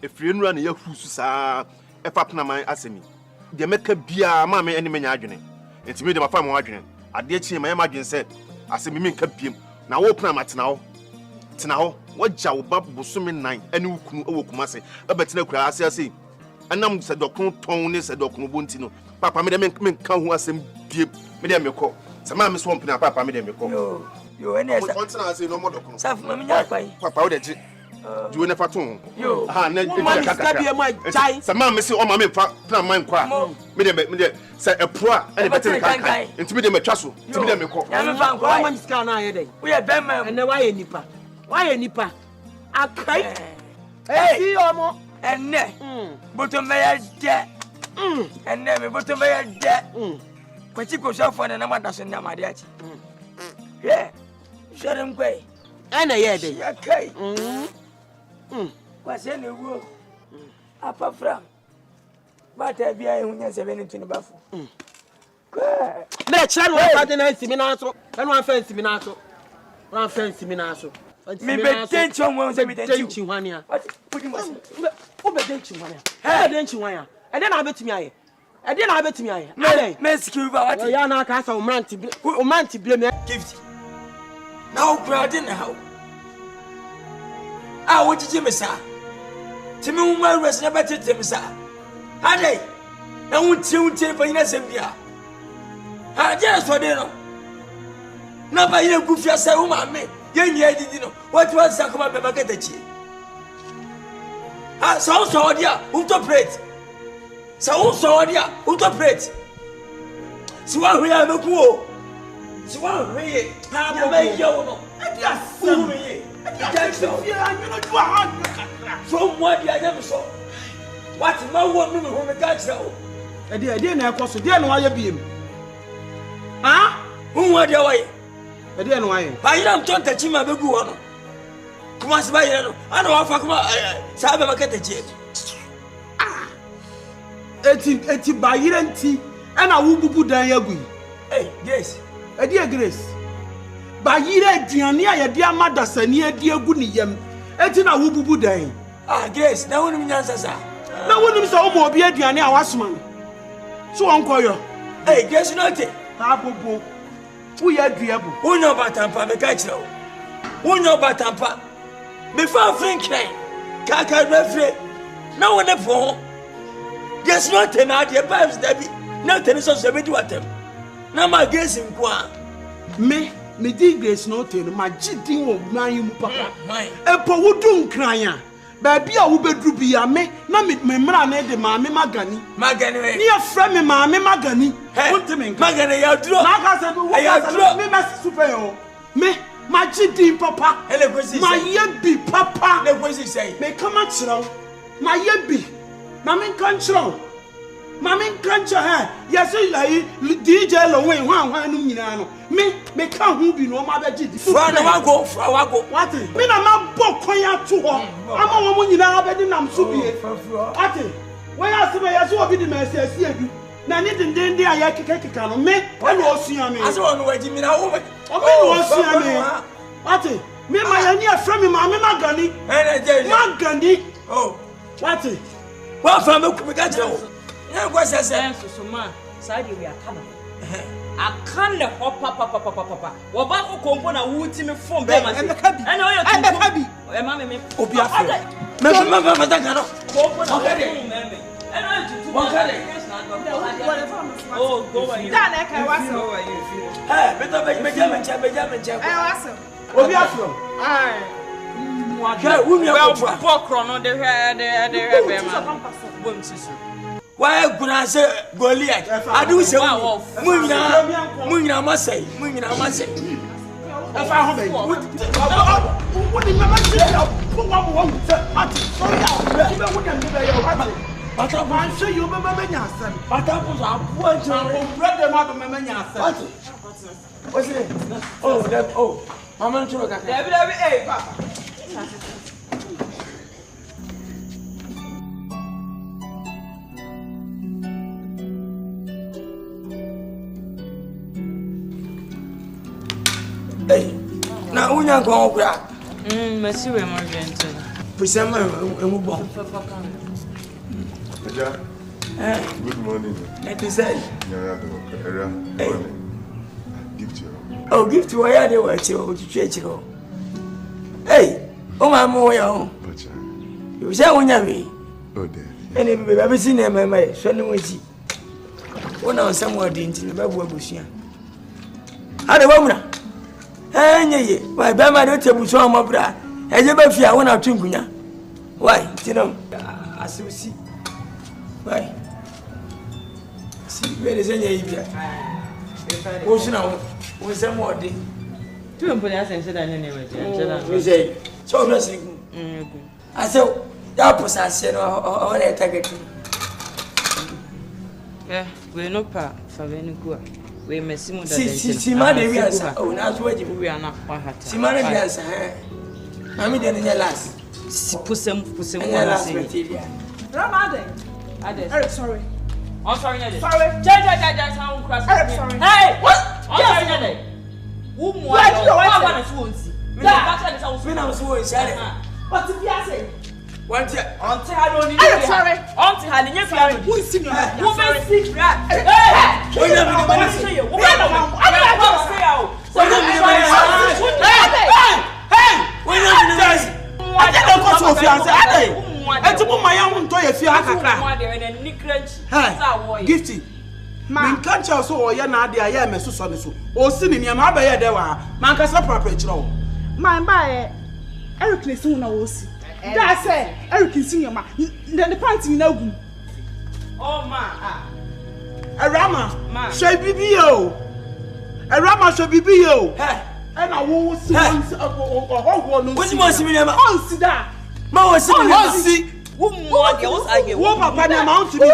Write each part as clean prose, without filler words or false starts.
if you run your Husa, a papna my assemi. The Mecca Bia, mamma, and many adjoining. It's me, my family adjoining. I did see my imagine said, I say, me can be now open at now. Now, what Jow Bob Busumin 9, and you can okumase, a better class, I say. And I'm said, Doctor Tony said, Doctor Buntino. Papa made a man come who has him deep, medium call. Some mamma swamping a papa made him call. You and I say no more doctor. Papa, do you never tone? You, my child. Some mamma say, oh, mamma, plan mine quite. Medium said a pro and a better kind. Into medium a tussle. To medium a call. I'm a woman's scan I day. We are Bema and why a nipper. Why a nipper? I cry. Hey, Omo. And ne, but a mayor debt. And never but a mayor debt. But you go so for the number doesn't know my debt. Yeah, shut him away. And a year day. Okay. What's any wood? Upper from. But I be a woman 17 above. Let's try what I didn't see me now. And one fancy me now. One fancy me now. Maybe attention won't say me attention 1 year. Put him attention 1 year. Attention 1 year. And then I bet me. I didn't have it to me. No, Miss Cuba, Yana Castle, Manti, blame gift. Now, I didn't know. I want to Miss Sir. Timmy, my rest never to Tim, sir. Had they? I won't tune for innocent. I just for dinner. Not by your goofy as a woman, me. Young, you didn't know what was Sakuma Bagatachi. I saw dear, who to pray. So dia utopret. Siwa we are no cool. Siwa we ha be yo no. Adia fu me. Adia so you no do a from what dia dem so. What ma wo me ho me ka kire o. Ade na ekoso de na waya biem. Ha? Unwa de waya. Ade na waya. Ba yira mton tachi ma begu wo no. Kuma se ba yira no. Ana wa fa kuma sa be makata chi. Eti bayirenti ena wububu dan yagui. Hey, Grace. Edi Grace. Bayire aduane a ye de amadasani edi egu ni yam. Eti na wububu dan. Ah, Grace, na wonim nyansa sa. Na wonim sa omo obi aduane a wasoma no. So onkoyo. Hey, Grace no te. Ha bobo. Wo ya duabu. Wo no batampa me ka kire wo. Wo no batampa. Me fa frinkran. Kaka refre. Na wona po. Yes, not ten idea, perhaps, Debbie. No tennis of 70 at them. Now, my guess in Qua. Me dig grace no ten, my cheating of my papa. A powudum crying. Baby, I will be drubia me, not with my man, the mammy Magani. Magani, near friend, mammy Magani. Magani, I draw. I draw me, my super. Me, my cheating papa. My yebby papa. The way he say, may come out slow. My yebby. Mammy control. Mammy control her. Yes, DJ Lowe, one, me can't who be no mother. Go. What? Me, I'm not book to her. I'm a woman in our bed and I'm so be. What? Why ask me as well be the message? I see you. Now, anything then they are can me. I will see me. I don't know what you mean. I will see me. What? Me, my near friend, Mammy Magani. Oh, what? Well, from the Kwadwo. Yeah, what's that? So, man, side we are coming. I can't let papa. What about Compona who to me from them? And the cabby. I know you're happy. Mamma, oh, go away. Why could I say Goliath? I do say, Munya must say. If I have what did my but I'm sure you remember yourself. But I was a poor child, brother, mother, yourself. What's it? Oh, that, oh, I'm not sure. Hey, Papa. Hey, now we are going to grab. Monsieur, my gentle. Pusama and Good morning. Let me say, Gift you. oh, give to where they were to church. Hey, oh, my boy, you say, when you be, Oh, dear. and if you've ever seen them, my son, we see. One hour somewhere didn't in the Babu Bushia. How the woman? Hey, my Bama don't tell me so much, brother. As ever, if you want to think, why, you know, as you see, why? See, where is any idea? What's now? What's some more day? Tu não podia ser da anyway. We say, so nothing. I said, that was I said, or I target. Yeah, we no pa for very good. We may see more See, man, we answer. Oh, now we are not quite. See, man, we answer. I mean, then in your last. Pusem, last material. Eric, sorry. I'm sorry, Nelly. Sorry. Judge, sound cross. Eric, sorry. Hey, what? I'm sorry, Nelly. Who more? I want to see. When I was so excited. What did you say? One year. Auntie, I don't need it. Sorry. Auntie, I didn't hear you. Who is singing? Who is singing? Hey! Wait a minute. What is it? What is it? I'm going to stay out. Wait a minute. Hey! Wait a minute. I didn't go to a fiance. Hey! I took my own toy. Hey! Gifty. Nkansah so oya na ade aye mesoso ne so o si ni niam abaye de wa mankasa proper chiro man ba Eric ne si na wo si da say Eric si nyama the pant ni na gu oh ma Arama she bibi o Arama she bibi o e na wo si won oho no si mo si mi niam on si da ma wo si mi niam si wo mo de wo age wo papa na ma on si mi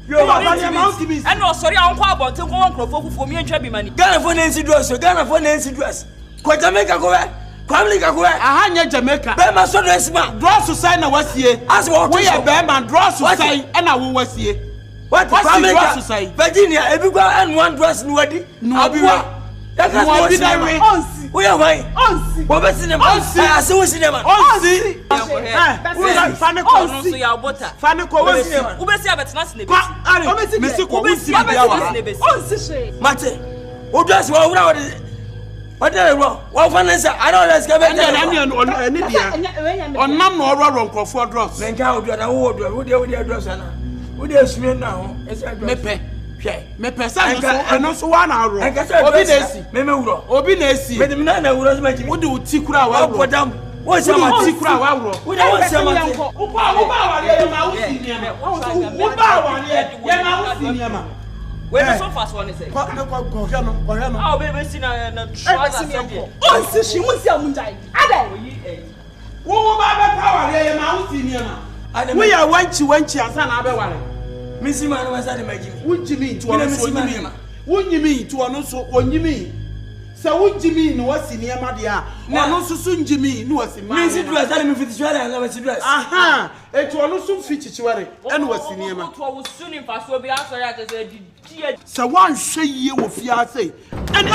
yo papa na ma on si mi and no sorry an kwa abonten ko nkrofo fufu mi entwa bi mani Ghana for Nancy dress ko Jamaica ko we Kwamli ka ko we aha nya Jamaica be ma so dress ma draw society na wasie as what we be ma draw society e na wo wasie what Kwamli ka Virginia ebi gwa and one dress no wadi no obi we that is what we do onsi we are why onsi wo be cinema onsi ase wo cinema onsi fane ko no so ya bota fane ko wo cinema wo be si abetena se ne be ari mesi ko wo cinema bia wa onsi she mate wo dress wo wura wo what the wrong what finance I don't let's get back any dia on nam no oro nkrofo dross menka wo do na wo do wo dey dross na wo dey sumi na ho me pe sa no so wa na ro obi na esi me wuro obi na esi me dem na wuro so ma ji wo de uti kura wa ro podam wo se ma uti kura wa ro wo dey wo se ma ti wo ba wa le ma wo si ni ma wo ba wa le ye ma wo si ni ma we be so fast one say ko hwe no ah we be si na trouser say onsi she mu si amunjai ada wo ba ba ka wa le ye ma wo si ni ma we ya wanchi asa na abe ware misi ma no wasa de magimi wunjimi to ono so onyimi wunyimi to ono so onyimi se wunjimi no wasi ne ma de a ono so so njimi no wasi ma misi dress ale mi fiti chware na wasi dress aha eto ono so fiti chiware ene wasi ne ma to wo suni mfaso bi aso ya je se di se wan hwe yie wo fia sei ene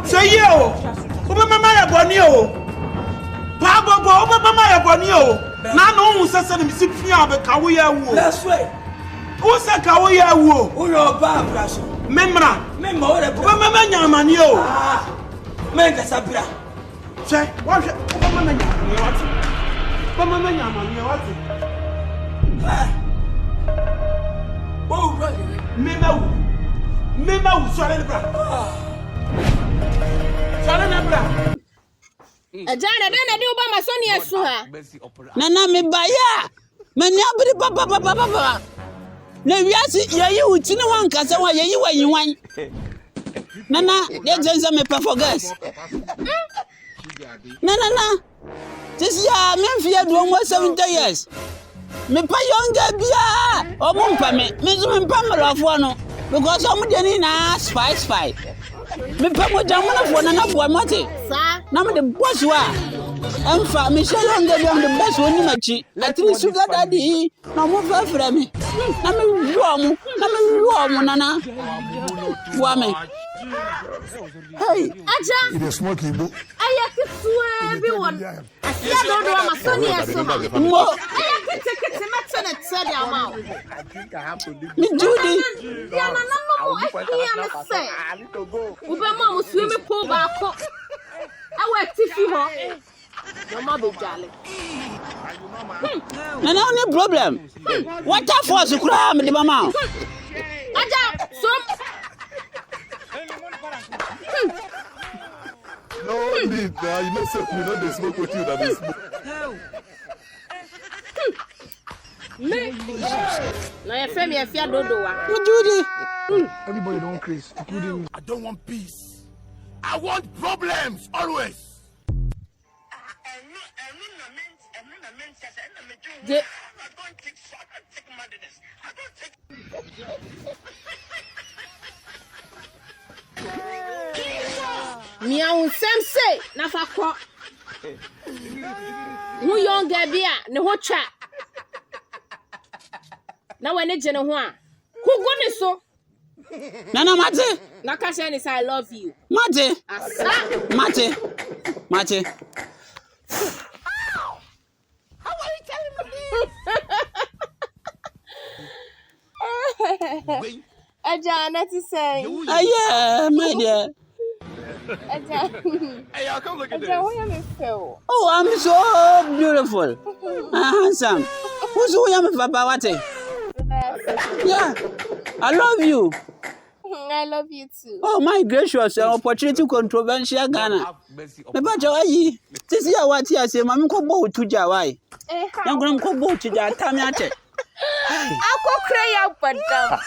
se yie o oba mama ya boni o pa bobo oba mama ya boni o na no hu sese ne misi fia be ka wo ya wo that's right wo se ka wo ya wo wo yo ba braso memra wo le oba mama nyamani o men ka sabira che wa hwe oba mama nyamani wati oba mama nyamani wati oh right mema sore ne bra sore ne bra Ajana dana di uba masoni yesu ha. Nana me baya. Me ni abiri papa. Na wiase yeyi utini wankasa wa yeyi wayiwan. Nana, dey jenza me pay for gas. Nana. This year me fie do 70 years. Me pa younger bia. Omo mpa me so me mpa mrafo no because omo de ni na spice. Me pa mo jamana fo na fo mate. Sa na me de boss wa. Emfa me shey younger bia me de boss woni machi. Atri sugar daddy na mo fa fra me. Na me wo mo nana. Wa me. Hey. Aja. It is smoking book. Aya kitu everyone. Asia dodo ama soni esoma. Mo. Aya kete metene tsede ama. Me Judy. Ya na no mo ehia me se. Ube mo mo swimi pool ba ko. Awe tifi ho. No ma be jale. Na na only problem. What a force kura me de mama. Aja so No need, you know, so you know they smoke with you that they smoke. me. Na ye femi e fia dodo wa. Me Judy. Everybody don't craze, including me. I don't want peace. I want problems always. Je Mia unsem say na fa ko. Hu yonga bia ne ho twa. Na we ne je ne ho a. Ku go ne so. Nana mate. Na ka say ni say I love you. Mate. Asa. Mate. Mate. How are you telling me? Aja, not to say. Yeah, my dear. Aja. Hey, y'all, come look at this. Aja, what you feel? Oh, I'm so beautiful. Handsome. Who's who am Papa Wate? Yeah. I love you. I love you too. Oh my gracious, opportunity controversial Ghana. Me ba jawa yi. Tisi ya wati ya se mami ko bo tuja wai. Na gram ko bo tuja tami ache. Ako kre ya padam.